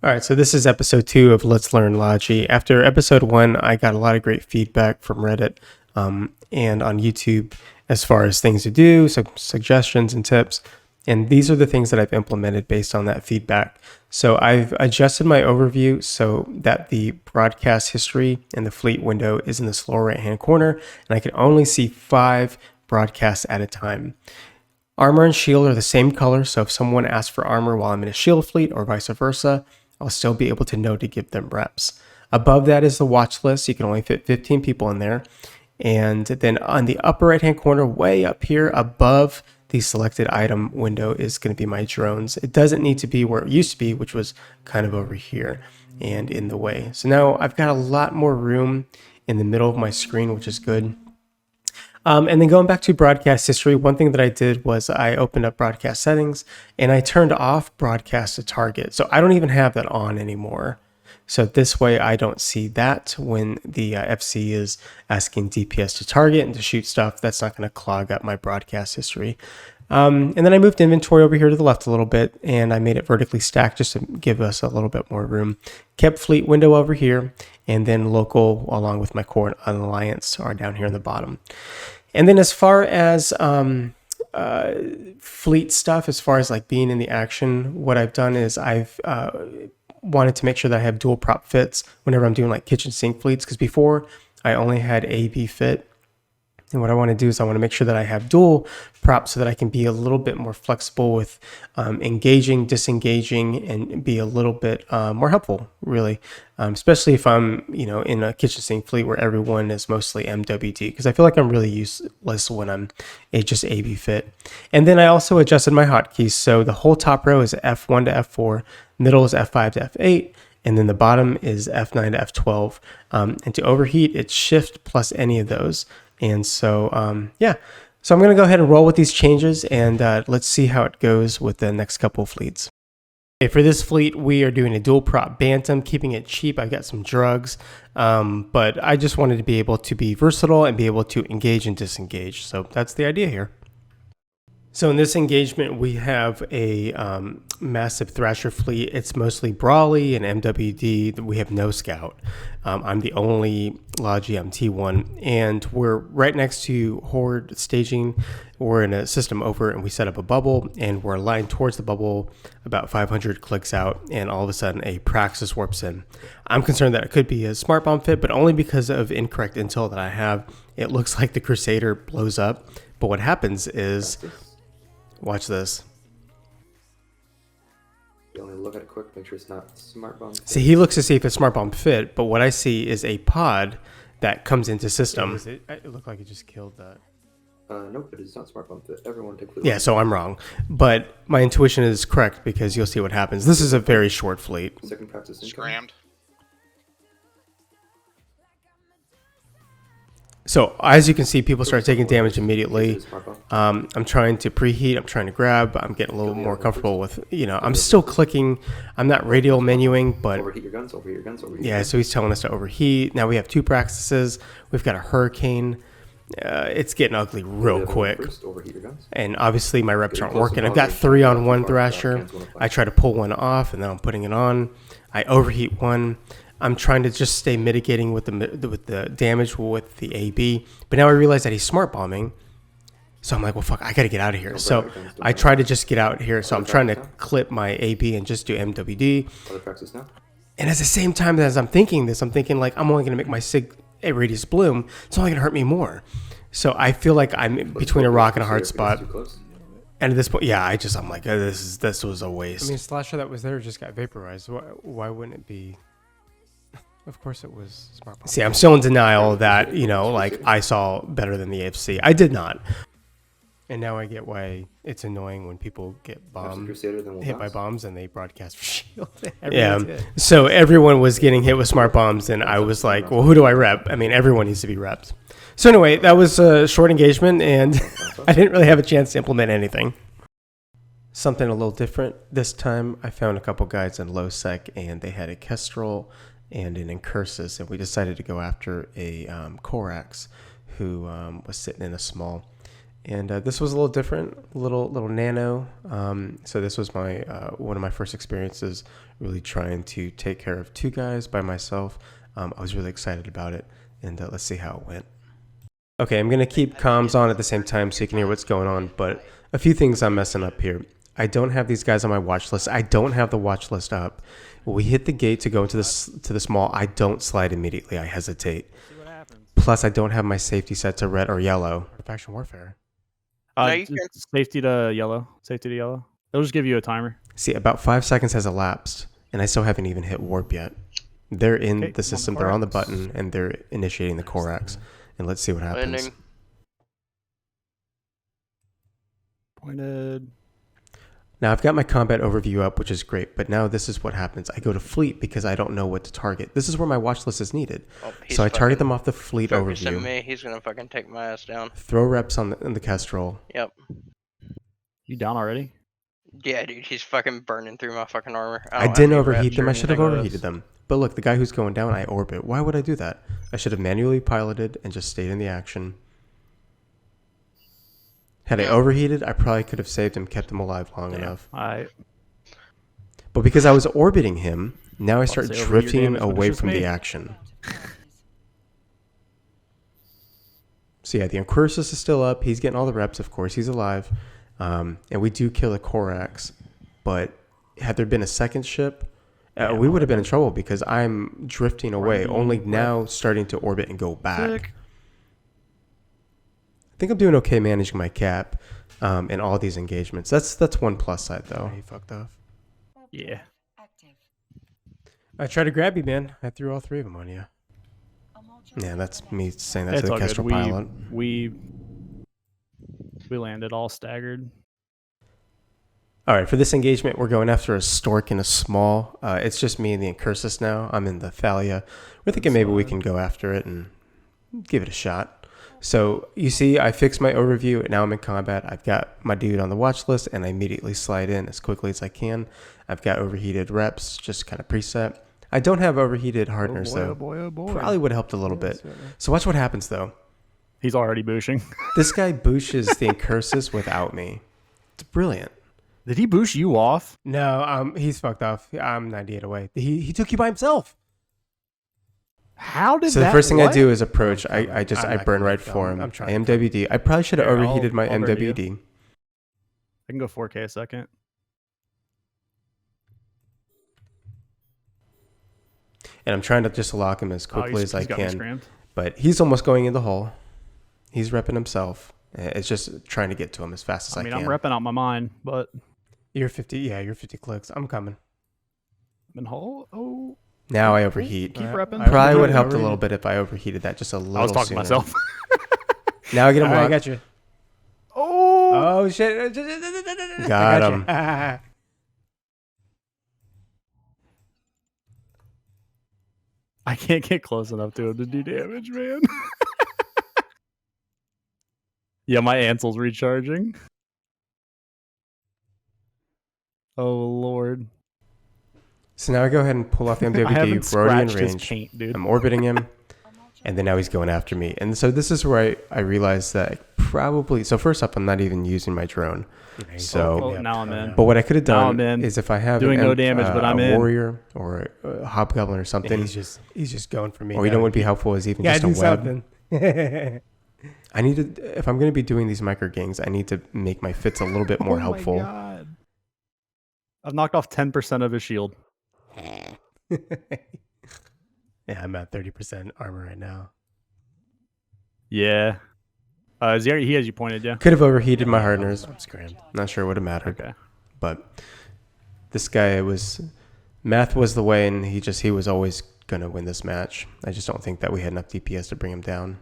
All right, so this is episode 2 of Let's Learn Logi. After episode 1, I got a lot of great feedback from Reddit and on YouTube as far as things to do, some suggestions and tips. And these are the things that I've implemented based on that feedback. So I've adjusted my overview so that the broadcast history and the fleet window is in this lower right-hand corner, and I can only see 5 broadcasts at a time. Armor and shield are the same color, so if someone asks for armor while I'm in a shield fleet or vice versa, I'll still be able to know to give them reps. Above that is the watch list. You can only fit 15 people in there. And then on the upper right-hand corner, way up here above the selected item window is going to be my drones. It doesn't need to be where it used to be, which was kind of over here and in the way. So now I've got a lot more room in the middle of my screen, which is good. And then going back to broadcast history, one thing that I did was I opened up broadcast settings and I turned off broadcast to target. So I don't even have that on anymore. So this way I don't see that when the FC is asking DPS to target and to shoot stuff. That's not going to clog up my broadcast history. And then I moved inventory over here to the left a little bit and I made it vertically stacked just to give us a little bit more room. Kept fleet window over here and then local along with my core and alliance are down here in the bottom. And then as far as fleet stuff, as far as like being in the action, what I've done is I've wanted to make sure that I have dual prop fits whenever I'm doing like kitchen sink fleets, because before I only had A/B fit. And what I want to do is I want to make sure that I have dual props so that I can be a little bit more flexible with engaging, disengaging, and be a little bit more helpful, really. Especially if I'm, in a kitchen sink fleet where everyone is mostly MWD, because I feel like I'm really useless when I'm just AB fit. And then I also adjusted my hotkeys. So the whole top row is F1 to F4, middle is F5 to F8, and then the bottom is F9 to F12. And to overheat, it's Shift plus any of those. And so, so I'm going to go ahead and roll with these changes and let's see how it goes with the next couple of fleets. Okay, for this fleet, we are doing a dual prop Bantam, keeping it cheap. I've got some drugs, but I just wanted to be able to be versatile and be able to engage and disengage. So that's the idea here. So in this engagement, we have a massive Thrasher fleet. It's mostly Brawly and MWD. We have no Scout. I'm the only Logi. I'm T1. And we're right next to Horde staging. We're in a system over and we set up a bubble and we're aligned towards the bubble about 500 clicks out. And all of a sudden a Praxis warps in. I'm concerned that it could be a smart bomb fit, but only because of incorrect intel that I have. It looks like the Crusader blows up. But what happens is... Watch this. You only look at it quick, make sure it's not smart bomb fit. See, he looks to see if it's smart bomb fit, but what I see is a pod that comes into system. It looked like it just killed that. Nope, it is not smart bomb fit. Everyone take fleet. Yeah, so I'm wrong. But my intuition is correct because you'll see what happens. This is a very short fleet. Second practice Scrammed. So as you can see, people start taking damage immediately. I'm trying to preheat. I'm trying to grab. I'm getting a little more comfortable with, I'm still clicking. I'm not radial menuing, but overheat your guns, overheat your guns, overheat yeah, so he's telling us to overheat. Now we have 2 practices. We've got a hurricane. It's getting ugly real quick. Overheat your guns. And obviously my reps aren't working. I've got 3-on-1 Thrasher. I try to pull one off and then I'm putting it on. I overheat one. I'm trying to just stay mitigating with the damage with the AB. But now I realize that he's smart bombing. So I'm like, well, fuck, I got to get out of here. So I try to just get out here. So I'm trying to clip my AB and just do MWD. And at the same time as I'm thinking this, I'm thinking like, I'm only going to make my sig radius bloom. It's only going to hurt me more. So I feel like I'm between a rock and a hard spot. And at this point, yeah, I'm like, oh, this was a waste. I mean, Slasher that was there just got vaporized. Why wouldn't it be? Of course it was smart bomb. See, I'm still in denial that, like I saw better than the AFC. I did not. And now I get why it's annoying when people get bombed, hit by bombs and they broadcast for shield. Yeah. So everyone was getting hit with smart bombs and I was like, well, who do I rep? I mean, everyone needs to be repped. So anyway, that was a short engagement and I didn't really have a chance to implement anything. Something a little different. This time I found a couple guys in low sec and they had a Kestrel and an Incursus, and we decided to go after a Corax who was sitting in a small. And this was a little different, little nano. So this was my one of my first experiences really trying to take care of two guys by myself. I was really excited about it, and let's see how it went. Okay, I'm gonna keep comms on at the same time so you can hear what's going on. But a few things I'm messing up here. I don't have these guys on my watch list. I don't have the watch list up. When we hit the gate to go into this mall, I don't slide immediately. I hesitate. Plus, I don't have my safety set to red or yellow. Faction warfare. No, you can. Safety to yellow. Safety to yellow. They'll just give you a timer. See, about 5 seconds has elapsed, and I still haven't even hit warp yet. They're in the system. They're on the button, and they're initiating the Corax. And let's see what happens. Landing. Pointed. Now, I've got my combat overview up, which is great, but now this is what happens. I go to fleet because I don't know what to target. This is where my watch list is needed. Oh, so I target them off the fleet overview. Me. He's going to fucking take my ass down. Throw reps on the Kestrel. Yep. You down already? Yeah, dude, he's fucking burning through my fucking armor. I didn't overheat them. I should have overheated them. But look, the guy who's going down, I orbit. Why would I do that? I should have manually piloted and just stayed in the action. Had I overheated, I probably could have saved him, kept him alive long enough. But because I was orbiting him, now I start drifting away from the action. So yeah, the Incursus is still up. He's getting all the reps, of course. He's alive. And we do kill a Corax. But had there been a second ship, we would have been in trouble because I'm drifting away, only now starting to orbit and go back. I think I'm doing okay managing my cap in all these engagements. That's one plus side, though. He fucked off. Yeah. I tried to grab you, man. I threw all three of them on you. Yeah, that's me saying that to the Kestrel pilot. We landed all staggered. All right, for this engagement, we're going after a Stork and a Small. It's just me and the Incursus now. I'm in the Thalia. We're thinking maybe we can go after it and give it a shot. So you see, I fixed my overview. Now I'm in combat. I've got my dude on the watch list, and I immediately slide in as quickly as I can. I've got overheated reps, just kind of preset. I don't have overheated hardeners, though. Oh boy. Probably would have helped a little bit. So watch what happens, though. He's already booshing. This guy booshes the Incursus without me. It's brilliant. Did he boosh you off? No, he's fucked off. I'm 98 away. He took you by himself. How did so that? The first thing what? I do is approach. I burn right for him. I MWD. I probably should have overheated my MWD. I can go 4K a second. And I'm trying to just lock him as quickly as I can. But he's almost going in the hole. He's repping himself. It's just trying to get to him as fast as I can. I'm repping out my mind, but you're 50. Yeah, you're 50 clicks. I'm coming. I'm in hole. Oh. Now I overheat. Keep repping. Probably would have helped a little bit if I overheated that just a little. I was talking to myself. Now I get him. I got you. Oh shit! Got him. I can't get close enough to him to do damage, man. Yeah, my Ansel's recharging. Oh Lord. So now I go ahead and pull off the MWD, Rodian range. Paint, dude. I'm orbiting him, and then now he's going after me. And so this is where I realized that so first up, I'm not even using my drone. So now I'm in. But what I could have done is if I have doing no damage, but I'm in. warrior or a hobgoblin or something. Yeah, he's just going for me. Or you know what would be helpful is even just a web. I need to, if I'm going to be doing these micro gangs, I need to make my fits a little bit more helpful. My God. I've knocked off 10% of his shield. Yeah, I'm at 30% armor right now. Yeah. He has you pointed, yeah? Could have overheated my hardeners. I'm scrammed. Not sure it would have mattered. Okay. But this guy math was the way, and he was always going to win this match. I just don't think that we had enough DPS to bring him down.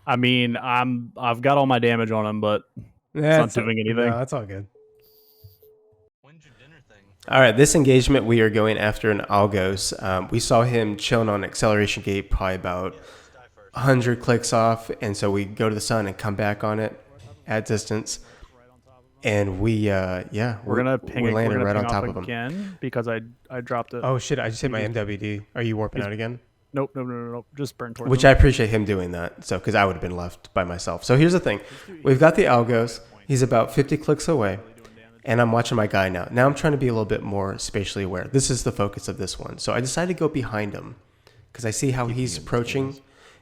I mean, I've got all my damage on him, but it's not doing anything. No, that's all good. All right, this engagement, we are going after an Algos. We saw him chilling on acceleration gate, probably about 100 clicks off, and so we go to the sun and come back on it at distance, and we're gonna landed right on top of him again because I dropped it. Oh shit! I just hit my MWD. Are you warping out again? Nope. Just burn towards which him. I appreciate him doing that. So, because I would have been left by myself. So here's the thing: we've got the algos. He's about 50 clicks away, and I'm watching my guy now. Now I'm trying to be a little bit more spatially aware. This is the focus of this one. So I decided to go behind him because I see how he's approaching.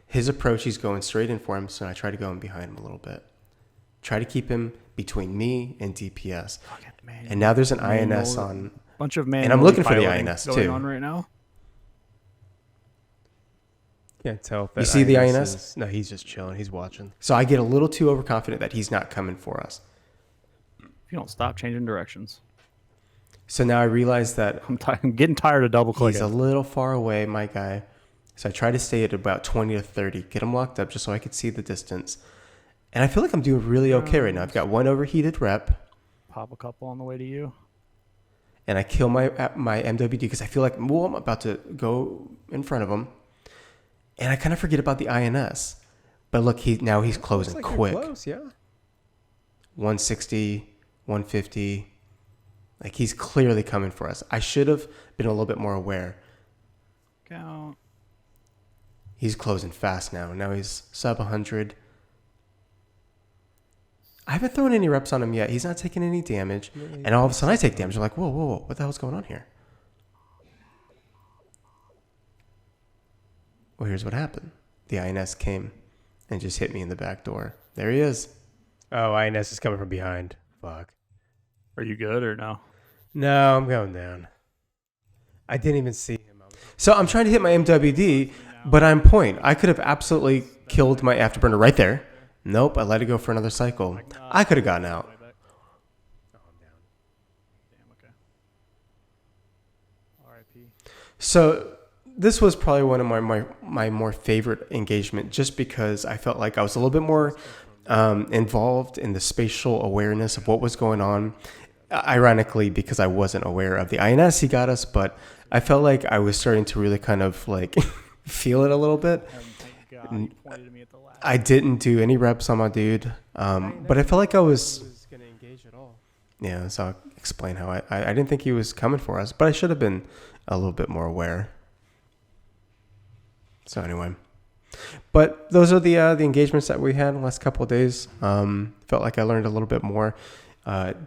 His approach, he's going straight in for him. So I try to go in behind him a little bit. Try to keep him between me and DPS. And now there's an INS on. Bunch of manual And I'm looking for the piloting INS going too. on right now. Can't tell if You that see the INS INS? is- No, he's just chilling. He's watching. So I get a little too overconfident that he's not coming for us. If you don't stop changing directions, So now I realize that I'm getting tired of double he's clicking. a little far away, my guy. So I try to stay at about 20 to 30, get him locked up just so I could see the distance. And I feel like I'm doing really okay right now. I've got one overheated rep, Pop a couple on the way to you. and I kill my MWD because I feel like, well, I'm about to go in front of him. And I kind of forget about the INS. But look, now he's closing Looks like quick. you're close, yeah. 160, 150. Like, he's clearly coming for us. I should have been a little bit more aware. Count. He's closing fast now. Now he's sub 100. I haven't thrown any reps on him yet. He's not taking any damage. And all of a sudden I take damage. I'm like, whoa. What the hell's going on here? Well, here's what happened. The INS came and just hit me in the back door. There he is. Oh, INS is coming from behind. Fuck. Are you good or no? No, I'm going down. I didn't even see him. So I'm trying to hit my MWD, but I'm point. I could have absolutely killed my afterburner right there. Nope, I let it go for another cycle. I could have gotten out. Damn, okay. R.I.P. So this was probably one of my more favorite engagement, just because I felt like I was a little bit more involved in the spatial awareness of what was going on. Ironically, because I wasn't aware of the INS he got us, but I felt like I was starting to really kind of like feel it a little bit. Thank God you pointed at me at the last. I didn't do any reps on my dude, but I felt like I was. going to engage at all. Yeah, so I'll explain how I didn't think he was coming for us, but I should have been a little bit more aware. So anyway, but those are the engagements that we had in the last couple of days. Felt like I learned a little bit more.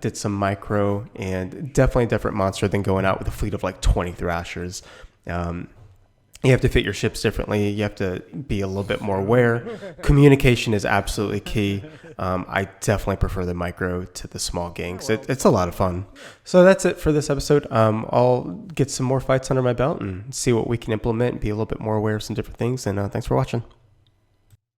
Did some micro, and definitely a different monster than going out with a fleet of like 20 Thrashers. You have to fit your ships differently. You have to be a little bit more aware. Communication is absolutely key. I definitely prefer the micro to the small gangs. It's a lot of fun. So that's it for this episode. I'll get some more fights under my belt and see what we can implement and be a little bit more aware of some different things. And thanks for watching.